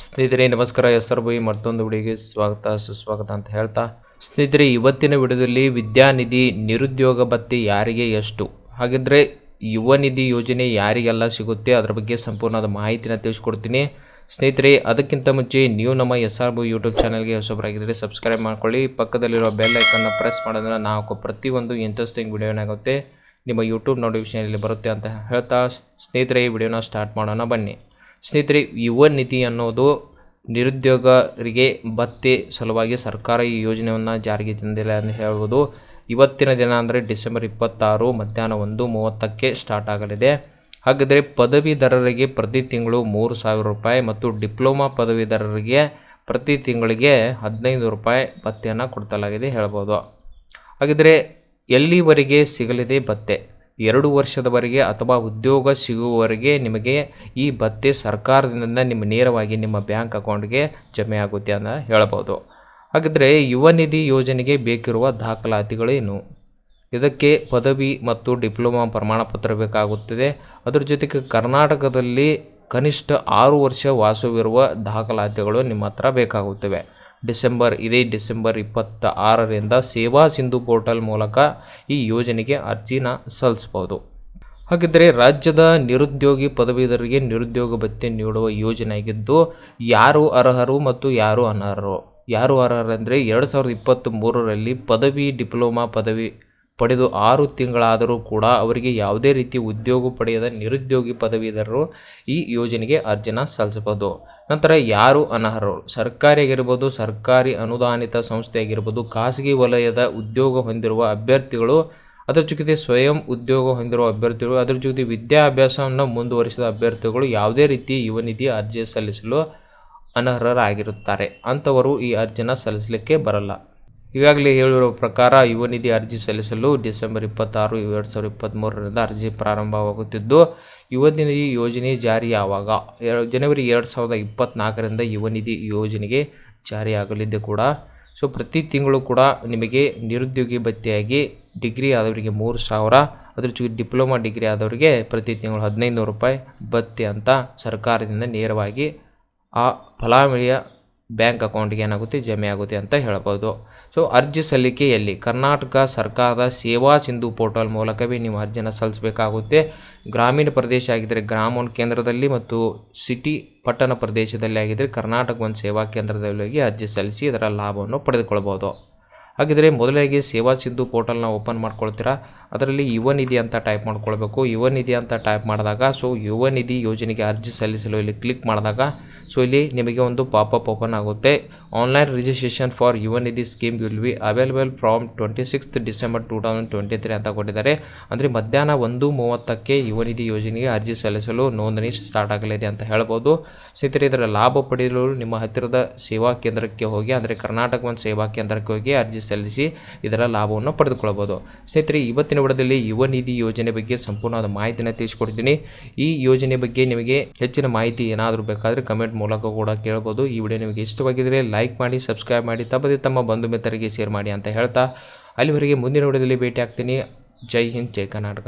ಸ್ನೇಹಿತರೆ ನಮಸ್ಕಾರ. SRBI ಮತ್ತೊಂದು ವಿಡಿಯೋಗೆ ಸ್ವಾಗತ ಸುಸ್ವಾಗತ ಅಂತ ಹೇಳ್ತಾ, ಸ್ನೇಹಿತರೆ ಇವತ್ತಿನ ವಿಡಿಯೋದಲ್ಲಿ ವಿದ್ಯಾನಿಧಿ ನಿರುದ್ಯೋಗ ಭತ್ಯೆ ಯಾರಿಗೆ ಎಷ್ಟು, ಹಾಗಿದ್ರೆ ಯುವ ನಿಧಿ ಯೋಜನೆ ಯಾರಿಗೆಲ್ಲ ಸಿಗುತ್ತೆ ಅದರ ಬಗ್ಗೆ ಸಂಪೂರ್ಣವಾದ ಮಾಹಿತಿನ ತಿಳಿಸ್ಕೊಡ್ತೀನಿ. ಸ್ನೇಹಿತರೆ ಅದಕ್ಕಿಂತ ಮುಂಚೆ ನೀವು ನಮ್ಮ SRBI ಯೂಟ್ಯೂಬ್ ಚಾನಲ್ಗೆ ಹೊಸಬರಾಗಿದ್ದರೆ ಸಬ್ಸ್ಕ್ರೈಬ್ ಮಾಡ್ಕೊಳ್ಳಿ. ಪಕ್ಕದಲ್ಲಿರೋ ಬೆಲ್ ಐಕನ್ನ ಪ್ರೆಸ್ ಮಾಡೋದ್ರಿಂದ ನಾವು ಪ್ರತಿಯೊಂದು ಇಂಟ್ರೆಸ್ಟಿಂಗ್ ವಿಡಿಯೋನಾಗುತ್ತೆ ನಿಮ್ಮ ಯೂಟ್ಯೂಬ್ ನೋಟಿಫಿಕೇಷನಲ್ಲಿ ಬರುತ್ತೆ ಅಂತ ಹೇಳ್ತಾ, ಸ್ನೇಹಿತರೆ ಈ ವಿಡಿಯೋನ ಸ್ಟಾರ್ಟ್ ಮಾಡೋಣ ಬನ್ನಿ. ಸ್ನೇಹಿತರೆ ಯುವ ನಿಧಿ ಅನ್ನೋದು ನಿರುದ್ಯೋಗರಿಗೆ ಭತ್ಯೆ ಸಲುವಾಗಿ ಸರ್ಕಾರ ಈ ಯೋಜನೆಯನ್ನು ಜಾರಿಗೆ ತಂದಿಲ್ಲ ಅಂತ ಹೇಳ್ಬೋದು. ಇವತ್ತಿನ ದಿನ ಅಂದರೆ ಡಿಸೆಂಬರ್ 26 ಮಧ್ಯಾಹ್ನ 1:30ಕ್ಕೆ ಸ್ಟಾರ್ಟ್ ಆಗಲಿದೆ. ಹಾಗಾದರೆ ಪದವೀಧರರಿಗೆ ಪ್ರತಿ ತಿಂಗಳು 3,000 ರೂಪಾಯಿ ಮತ್ತು ಡಿಪ್ಲೊಮಾ ಪದವೀಧರರಿಗೆ ಪ್ರತಿ ತಿಂಗಳಿಗೆ 15 ರೂಪಾಯಿ ಭತ್ಯೆಯನ್ನು ಕೊಡ್ತಲಾಗಿದೆ ಹೇಳ್ಬೋದು. ಹಾಗಿದ್ರೆ ಎಲ್ಲಿವರೆಗೆ ಸಿಗಲಿದೆ ಭತ್ಯೆ? 2 ವರ್ಷದವರೆಗೆ ಅಥವಾ ಉದ್ಯೋಗ ಸಿಗುವವರೆಗೆ ನಿಮಗೆ ಈ ಭತ್ಯೆ ಸರ್ಕಾರದಿಂದ ನೇರವಾಗಿ ನಿಮ್ಮ ಬ್ಯಾಂಕ್ ಅಕೌಂಟ್ಗೆ ಜಮೆ ಆಗುತ್ತೆ ಅಂತ ಹೇಳ್ಬೋದು. ಹಾಗಿದ್ರೆ ಯುವ ನಿಧಿ ಯೋಜನೆಗೆ ಬೇಕಿರುವ ದಾಖಲಾತಿಗಳೇನು? ಇದಕ್ಕೆ ಪದವಿ ಮತ್ತು ಡಿಪ್ಲೊಮಾ ಪ್ರಮಾಣ ಪತ್ರ ಬೇಕಾಗುತ್ತದೆ. ಅದರ ಜೊತೆಗೆ ಕರ್ನಾಟಕದಲ್ಲಿ ಕನಿಷ್ಠ 6 ವರ್ಷ ವಾಸವಿರುವ ದಾಖಲಾತಿಗಳು ನಿಮ್ಮ ಹತ್ರ ಬೇಕಾಗುತ್ತವೆ. ಡಿಸೆಂಬರ್ 26ರಿಂದ ಸೇವಾ ಸಿಂಧು ಪೋರ್ಟಲ್ ಮೂಲಕ ಈ ಯೋಜನೆಗೆ ಅರ್ಜಿನ ಸಲ್ಲಿಸಬಹುದು. ಹಾಗಿದ್ದರೆ ರಾಜ್ಯದ ನಿರುದ್ಯೋಗಿ ಪದವೀಧರರಿಗೆ ನಿರುದ್ಯೋಗ ಭತ್ಯೆ ನೀಡುವ ಯೋಜನೆ ಆಗಿದ್ದು, ಯಾರು ಅರ್ಹರು ಮತ್ತು ಯಾರು ಅನರ್ಹರು? ಯಾರು ಅರ್ಹರಂದರೆ 2023ರಲ್ಲಿ ಪದವಿ ಡಿಪ್ಲೊಮಾ ಪದವಿ ಪಡೆದು 6 ತಿಂಗಳಾದರೂ ಕೂಡ ಅವರಿಗೆ ಯಾವುದೇ ರೀತಿ ಉದ್ಯೋಗ ಪಡೆಯದ ನಿರುದ್ಯೋಗಿ ಪದವೀಧರರು ಈ ಯೋಜನೆಗೆ ಅರ್ಜಿನ ಸಲ್ಲಿಸಬಹುದು. ನಂತರ ಯಾರು ಅನರ್ಹರು? ಸರ್ಕಾರಿ ಆಗಿರ್ಬೋದು, ಸರ್ಕಾರಿ ಅನುದಾನಿತ ಸಂಸ್ಥೆ ಆಗಿರ್ಬೋದು, ಖಾಸಗಿ ವಲಯದ ಉದ್ಯೋಗ ಹೊಂದಿರುವ ಅಭ್ಯರ್ಥಿಗಳು, ಅದರ ಜೊತೆಗೆ ಸ್ವಯಂ ಉದ್ಯೋಗ ಹೊಂದಿರುವ ಅಭ್ಯರ್ಥಿಗಳು, ಅದರ ಜೊತೆ ವಿದ್ಯಾಭ್ಯಾಸವನ್ನು ಮುಂದುವರಿಸಿದ ಅಭ್ಯರ್ಥಿಗಳು ಯಾವುದೇ ರೀತಿ ಯುವ ನಿಧಿ ಅರ್ಜಿ ಸಲ್ಲಿಸಲು ಅನರ್ಹರಾಗಿರುತ್ತಾರೆ. ಅಂಥವರು ಈ ಅರ್ಜಿನ ಸಲ್ಲಿಸಲಿಕ್ಕೆ ಬರಲ್ಲ. ಈಗಾಗಲೇ ಹೇಳಿರುವ ಪ್ರಕಾರ ಯುವ ನಿಧಿ ಅರ್ಜಿ ಸಲ್ಲಿಸಲು ಡಿಸೆಂಬರ್ 26, 2023ರಿಂದ ಅರ್ಜಿ ಪ್ರಾರಂಭವಾಗುತ್ತಿದ್ದು, ಯುವ ನಿಧಿ ಯೋಜನೆ ಜಾರಿ ಯಾವಾಗ? ಜನವರಿ 2024ರಿಂದ ಯುವ ನಿಧಿ ಯೋಜನೆಗೆ ಜಾರಿಯಾಗಲಿದೆ ಕೂಡ. ಸೊ ಪ್ರತಿ ತಿಂಗಳು ಕೂಡ ನಿಮಗೆ ನಿರುದ್ಯೋಗಿ ಭತ್ಯೆಯಾಗಿ ಡಿಗ್ರಿ ಆದವರಿಗೆ 3,000, ಅದ್ರ ಜೊತೆ ಡಿಪ್ಲೊಮಾ ಡಿಗ್ರಿ ಆದವರಿಗೆ ಪ್ರತಿ ತಿಂಗಳು 15 ರೂಪಾಯಿ ಭತ್ಯೆ ಅಂತ ಸರ್ಕಾರದಿಂದ ನೇರವಾಗಿ ಆ ಫಲಾನುಭವಿಯ ಬ್ಯಾಂಕ್ ಅಕೌಂಟ್ಗೆ ಏನಾಗುತ್ತೆ ಜಮೆ ಆಗುತ್ತೆ ಅಂತ ಹೇಳ್ಬೋದು. ಸೊ ಅರ್ಜಿ ಸಲ್ಲಿಕೆಯಲ್ಲಿ ಕರ್ನಾಟಕ ಸರ್ಕಾರದ ಸೇವಾ ಸಿಂಧು ಪೋರ್ಟಲ್ ಮೂಲಕವೇ ನೀವು ಅರ್ಜಿನ ಸಲ್ಲಿಸಬೇಕಾಗುತ್ತೆ. ಗ್ರಾಮೀಣ ಪ್ರದೇಶ ಆಗಿದ್ದರೆ ಗ್ರಾಮ ಒನ್ ಕೇಂದ್ರದಲ್ಲಿ ಮತ್ತು ಸಿಟಿ ಪಟ್ಟಣ ಪ್ರದೇಶದಲ್ಲಿ ಆಗಿದ್ದರೆ ಕರ್ನಾಟಕ ಒಂದು ಸೇವಾ ಕೇಂದ್ರದಲ್ಲಿ ಹೋಗಿ ಅರ್ಜಿ ಸಲ್ಲಿಸಿ ಇದರ ಲಾಭವನ್ನು ಪಡೆದುಕೊಳ್ಬೋದು. ಹಾಗಿದ್ರೆ ಮೊದಲಿಗೆ ಸೇವಾ ಸಿಂಧು ಪೋರ್ಟಲ್ನ ಓಪನ್ ಮಾಡ್ಕೊಳ್ತೀರಾ. ಅದರಲ್ಲಿ ಯುವ ನಿಧಿ ಅಂತ ಟೈಪ್ ಮಾಡ್ಕೊಳ್ಬೇಕು. ಯುವ ನಿಧಿ ಅಂತ ಟೈಪ್ ಮಾಡಿದಾಗ ಯುವ ನಿಧಿ ಯೋಜನೆಗೆ ಅರ್ಜಿ ಸಲ್ಲಿಸಲು ಇಲ್ಲಿ ಕ್ಲಿಕ್ ಮಾಡಿದಾಗ ಇಲ್ಲಿ ನಿಮಗೆ ಒಂದು ಪಾಪಪ್ ಓಪನ್ ಆಗುತ್ತೆ. Online registration for Yuva Nidhi scheme will be available from 26 December 2023 ಅಂತ ಕೊಟ್ಟಿದ್ದಾರೆ. ಅಂದರೆ ಮಧ್ಯಾಹ್ನ 1:30ಕ್ಕೆ ಯುವ ನಿಧಿ ಯೋಜನೆಗೆ ಅರ್ಜಿ ಸಲ್ಲಿಸಲು ನೋಂದಣಿ ಸ್ಟಾರ್ಟ್ ಆಗಲಿದೆ ಅಂತ ಹೇಳ್ಬೋದು. ಸ್ನೇಹಿತರೆ ಇದರ ಲಾಭ ಪಡೆಯಲು ನಿಮ್ಮ ಹತ್ತಿರದ ಸೇವಾ ಕೇಂದ್ರಕ್ಕೆ ಹೋಗಿ, ಅಂದರೆ ಕರ್ನಾಟಕ ಒಂದು ಸೇವಾ ಕೇಂದ್ರಕ್ಕೆ ಹೋಗಿ ಅರ್ಜಿ ಸಲ್ಲಿಸಿ ಇದರ ಲಾಭವನ್ನು ಪಡೆದುಕೊಳ್ಳಬಹುದು. ಸ್ನೇಹಿತರೆ ಇವತ್ತಿನ ವಿಡಿಯೋದಲ್ಲಿ ಯುವ ನಿಧಿ ಯೋಜನೆ ಬಗ್ಗೆ ಸಂಪೂರ್ಣವಾದ ಮಾಹಿತಿನ ತಿಳಿಸ್ಕೊಡ್ತೀನಿ. ಈ ಯೋಜನೆ ಬಗ್ಗೆ ನಿಮಗೆ ಹೆಚ್ಚಿನ ಮಾಹಿತಿ ಏನಾದರೂ ಬೇಕಾದರೆ ಕಮೆಂಟ್ ಮೂಲಕ ಕೂಡ ಕೇಳಬಹುದು. ಈ ವಿಡಿಯೋ ನಿಮಗೆ ಇಷ್ಟವಾಗಿದ್ದರೆ ಲೈಕ್ ಮಾಡಿ, ಸಬ್ಸ್ಕ್ರೈಬ್ ಮಾಡಿ, ತಪ್ಪದೆ ತಮ್ಮ ಬಂಧು ಮಿತ್ರರಿಗೆ ಶೇರ್ ಮಾಡಿ ಅಂತ ಹೇಳ್ತಾ, ಅಲ್ಲಿವರೆಗೆ ಮುಂದಿನ ವಿಡಿಯೋದಲ್ಲಿ ಭೇಟಿ ಆಗ್ತೀನಿ. ಜೈ ಹಿಂದ್, ಜೈ ಕರ್ನಾಟಕ.